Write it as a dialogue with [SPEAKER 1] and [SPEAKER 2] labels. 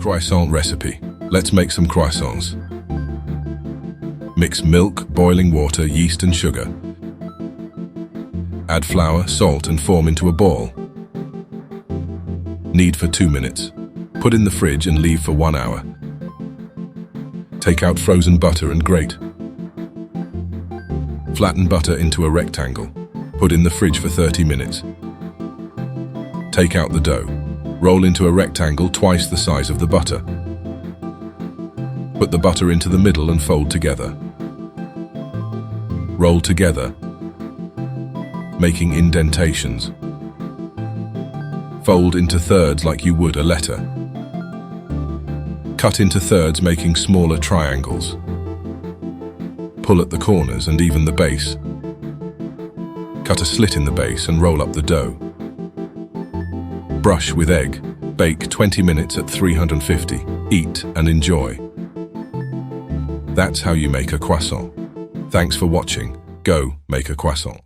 [SPEAKER 1] Croissant recipe. Let's make some croissants. Mix milk, boiling water, yeast and sugar. Add flour, salt and form into a ball. Knead for 2 minutes. Put in the fridge and leave for 1 hour. Take out frozen butter and grate. Flatten butter into a rectangle. Put in the fridge for 30 minutes. Take out the dough. Roll into a rectangle twice the size of the butter. Put the butter into the middle and fold together. Roll together, making indentations. Fold into thirds like you would a letter. Cut into thirds, making smaller triangles. Pull at the corners and even the base. Cut a slit in the base and roll up the dough. Brush with egg. Bake 20 minutes at 350. Eat and enjoy. That's how you make a croissant. Thanks for watching. Go make a croissant.